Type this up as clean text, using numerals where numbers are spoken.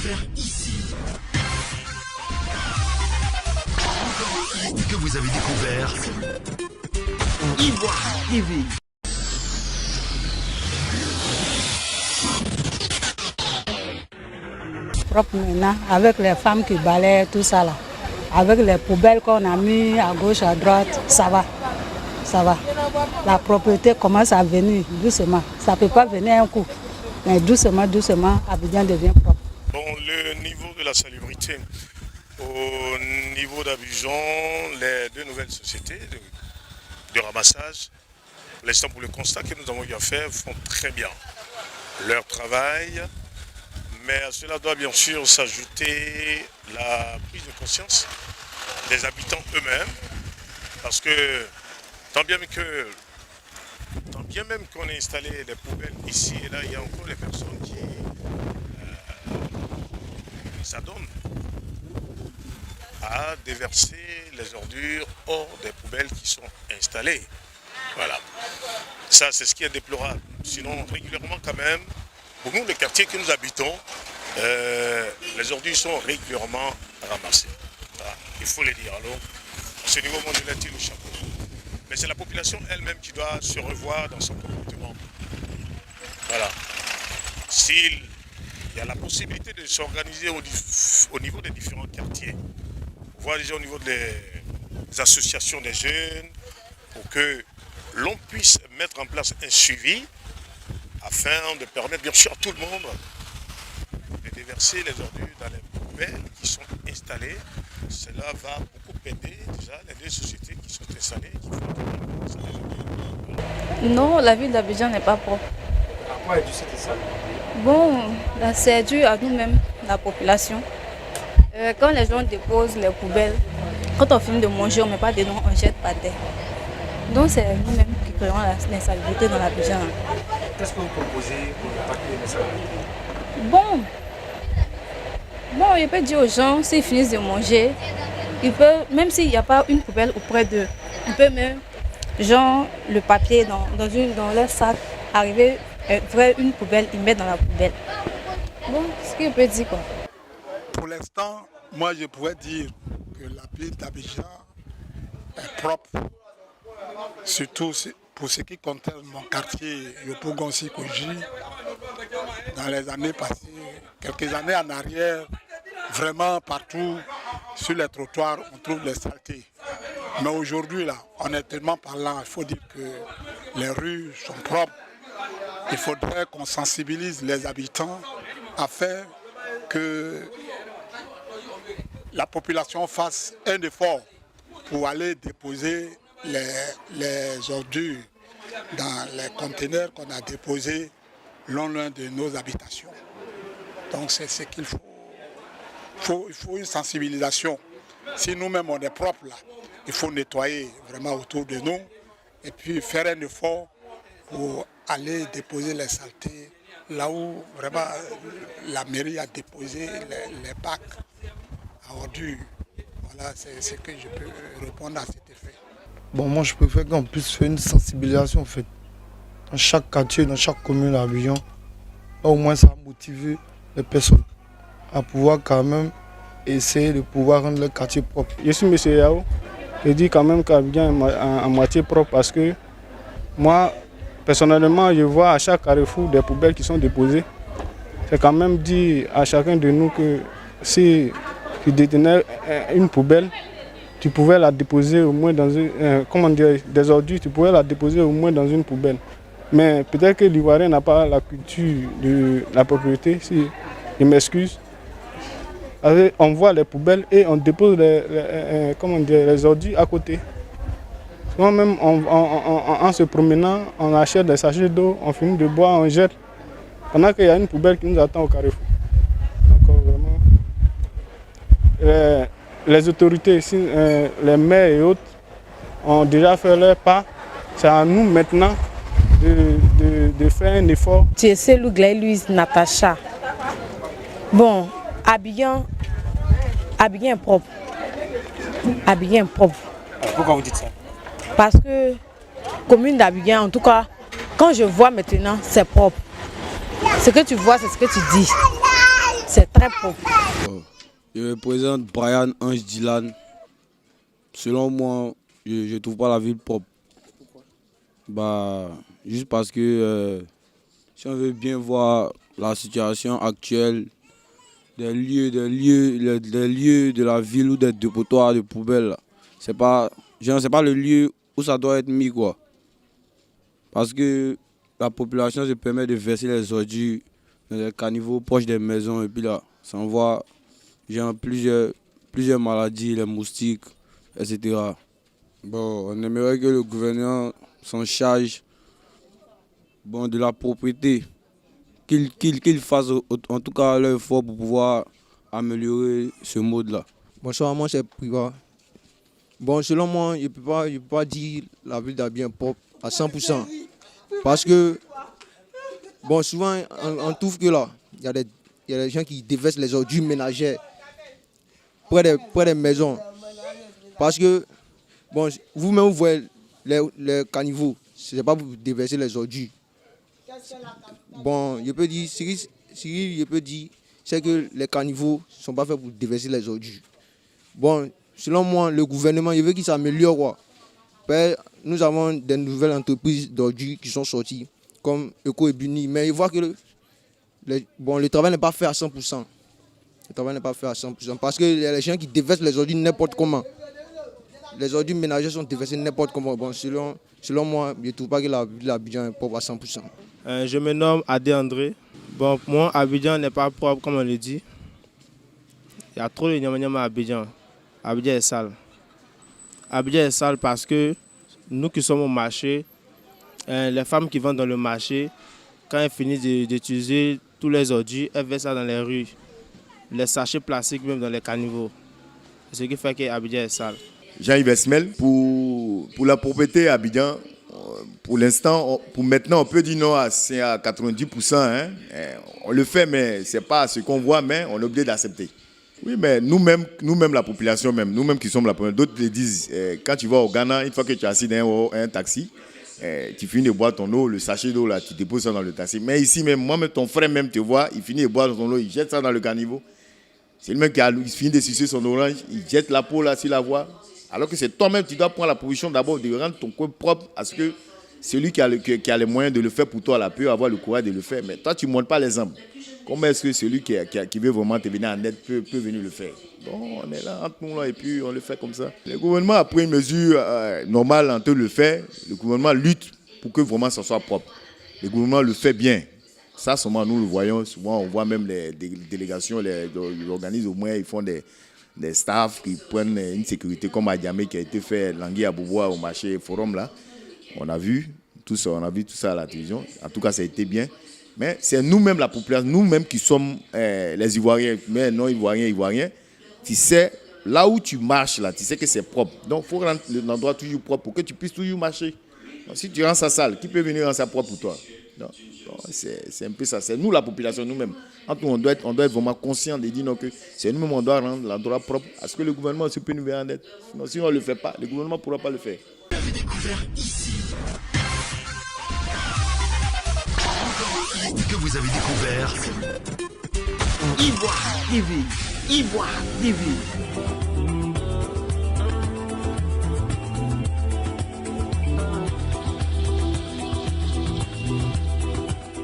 faire ici. Que vous avez découvert Ivoire TV. Propre maintenant, avec les femmes qui balayent, tout ça là. Avec les poubelles qu'on a mis à gauche, à droite, ça va. Ça va. La propreté commence à venir doucement. Ça ne peut pas venir un coup. Mais doucement, doucement, Abidjan devient propre. Bon, le niveau de la salubrité, au niveau d'Abidjan, les deux nouvelles sociétés de ramassage, pour l'instant, pour le constat que nous avons eu à faire, font très bien leur travail. Mais à cela doit bien sûr s'ajouter la prise de conscience des habitants eux-mêmes. Parce que tant bien même qu'on ait installé des poubelles ici et là, il y a encore des personnes qui s'adonnent à déverser les ordures hors des poubelles qui sont installées. Voilà. Ça, c'est ce qui est déplorable. Sinon, régulièrement quand même, pour nous, les quartiers que nous habitons, les ordures sont régulièrement ramassées. Voilà. Il faut le dire. Alors, à ce niveau, moi, je leur tire le chapeau. Mais c'est la population elle-même qui doit se revoir dans son comportement. Voilà. S'il y a la possibilité de s'organiser au niveau des différents quartiers, voire déjà au niveau des associations des jeunes, pour que l'on puisse mettre en place un suivi afin de permettre bien sûr à tout le monde de déverser les ordures dans les poubelles qui sont installées. Cela va beaucoup aider déjà les deux sociétés qui sont installées, qui font ça les ordures. Non, la ville d'Abidjan n'est pas propre. Pourquoi est-ce que c'est ça? Bon, c'est dû à nous-mêmes, la population. Quand les gens déposent les poubelles, quand on finit de manger, on ne met pas dedans, on jette par terre. Donc c'est nous-mêmes qui créons l'insalubrité dans l'Abidjan. Qu'est-ce que vous proposez pour ne pas créer l'insalubrité? Bon, il peut dire aux gens, s'ils finissent de manger, ils peuvent, même s'il n'y a pas une poubelle auprès d'eux, ils peuvent même, genre, le papier dans leur sac, arriver, ouvrir une poubelle, ils mettent dans la poubelle. Bon, ce qu'il peut dire quoi. Pour l'instant, moi je pourrais dire que la ville d'Abidjan est propre, surtout pour ce qui concerne mon quartier Yopougon-Sikoji. Dans les années passées, quelques années en arrière, vraiment partout sur les trottoirs, on trouve les saletés. Mais aujourd'hui, là, honnêtement parlant, il faut dire que les rues sont propres. Il faudrait qu'on sensibilise les habitants afin que la population fasse un effort pour aller déposer les ordures dans les conteneurs qu'on a déposés loin de nos habitations. Donc c'est ce qu'il faut. Il faut une sensibilisation. Si nous-mêmes on est propre là, il faut nettoyer vraiment autour de nous et puis faire un effort pour aller déposer les saletés là où vraiment la mairie a déposé les bacs à ordures. Voilà, c'est ce que je peux répondre à cet effet. Bon, moi je préfère qu'on puisse faire une sensibilisation en fait. Dans chaque quartier, dans chaque commune à Abidjan. Au moins ça va motiver les personnes à pouvoir quand même essayer de pouvoir rendre le quartier propre. Je suis M. Yao. Je dis quand même qu'Abidjan est à moitié propre parce que moi, personnellement, je vois à chaque carrefour des poubelles qui sont déposées. C'est quand même dit à chacun de nous que si tu détenais une poubelle, tu pouvais la déposer au moins dans des ordures, tu pouvais la déposer au moins dans une poubelle. Mais peut-être que l'Ivoirien n'a pas la culture de la propriété, si je m'excuse. On voit les poubelles et on dépose les ordures à côté. Souvent même en se promenant, on achète des sachets d'eau, on finit de boire, on jette. Pendant qu'il y a une poubelle qui nous attend au carrefour. Donc vraiment, les autorités ici, les maires et autres, ont déjà fait leur pas. C'est à nous maintenant de faire un effort. Je suis Louise Natacha. Bon, Abidjan est propre. Abidjan est propre. Alors, pourquoi vous dites ça? Parce que commune d'Abidjan, en tout cas, quand je vois maintenant, c'est propre. Ce que tu vois, c'est ce que tu dis. c'est très propre. Je me présente Brian Ange Dylan. Selon moi, je ne trouve pas la ville propre. Juste parce que si on veut bien voir la situation actuelle des lieux de la ville ou des dépotoirs de poubelles, c'est pas le lieu où ça doit être mis, quoi. Parce que la population se permet de verser les ordures dans les caniveaux proches des maisons et puis là, ça envoie plusieurs maladies, les moustiques, etc. On aimerait que le gouvernement s'en charge de la propriété, qu'il fasse en tout cas l'effort pour pouvoir améliorer ce mode-là. Bonsoir, moi c'est Priva. Selon moi, je ne peux pas dire la ville d'Abidjan propre à 100%. Parce que, souvent, on trouve que là, il y a des gens qui déversent les ordures ménagères près des maisons. Parce que, vous-même, vous voyez les caniveaux, ce n'est pas pour déverser les ordures. Je peux dire, c'est que les caniveaux ne sont pas faits pour déverser les ordures. Selon moi, le gouvernement, il veut qu'il s'améliore, quoi. Nous avons des nouvelles entreprises d'ordures qui sont sorties, comme Eco et Buni, mais il voit que le travail n'est pas fait à 100%. Le travail n'est pas fait à 100%, parce qu'il y a les gens qui déversent les ordures n'importe comment. Les ordures ménagères sont déversées n'importe comment. Selon moi, je ne trouve pas que la ville d'Abidjan est propre à 100%. Je me nomme Adé André. Pour moi, Abidjan n'est pas propre, comme on le dit. Il y a trop de nyama à Abidjan. Abidjan est sale. Abidjan est sale parce que nous qui sommes au marché, les femmes qui vont dans le marché, quand elles finissent d'utiliser tous les ordures, elles versent ça dans les rues. Les sachets plastiques même dans les caniveaux. Ce qui fait qu'Abidjan est sale. Jean-Yves Esmel, pour la propriété à Abidjan, pour l'instant, pour maintenant, on peut dire non, c'est à 90%. Hein. On le fait, mais ce n'est pas ce qu'on voit, mais on est obligé d'accepter. Oui, mais nous-mêmes, la population, nous-mêmes qui sommes la première, d'autres le disent, quand tu vas au Ghana, une fois que tu es assis dans un taxi, tu finis de boire ton eau, le sachet d'eau, là, tu déposes ça dans le taxi. Mais ici, même, moi-même, ton frère même te voit, il finit de boire son eau, il jette ça dans le caniveau. C'est le mec qui finit de sucer son orange, il jette la peau là sur la voie. Alors que c'est toi-même, tu dois prendre la position d'abord de rendre ton coin propre à ce que celui qui a les moyens de le faire pour toi là, peut avoir le courage de le faire. Mais toi, tu ne montres pas l'exemple. Comment est-ce que celui qui veut vraiment te venir en aide peut venir le faire? Bon, on est là entre nous là, et puis on le fait comme ça. Le gouvernement a pris une mesure normale en train de le faire. Le gouvernement lutte pour que vraiment ça soit propre. Le gouvernement le fait bien. Ça, seulement nous le voyons. Souvent, on voit même les délégations, ils organisent au moins, ils font des staffs qui prennent une sécurité comme à Diamé qui a été fait Langui à Boboa au marché Forum là. On a vu tout ça à la télévision. En tout cas, ça a été bien. Mais c'est nous-mêmes, la population, nous-mêmes qui sommes les Ivoiriens, mais non Ivoiriens. Tu sais, là où tu marches, là, tu sais que c'est propre. Donc, il faut rendre l'endroit toujours propre pour que tu puisses toujours marcher. Donc, si tu rends ça sale, qui peut venir rendre ça propre pour toi? Donc, c'est un peu ça. C'est nous, la population, nous-mêmes. Entre nous, on doit être vraiment conscient de dire non, que c'est nous-mêmes, on doit rendre l'endroit propre. Est-ce que le gouvernement aussi peut nous venir en aide? Sinon, si on ne le fait pas, le gouvernement ne pourra pas le faire. Vous avez découvert ici. Que vous avez découvert Ivoire TV.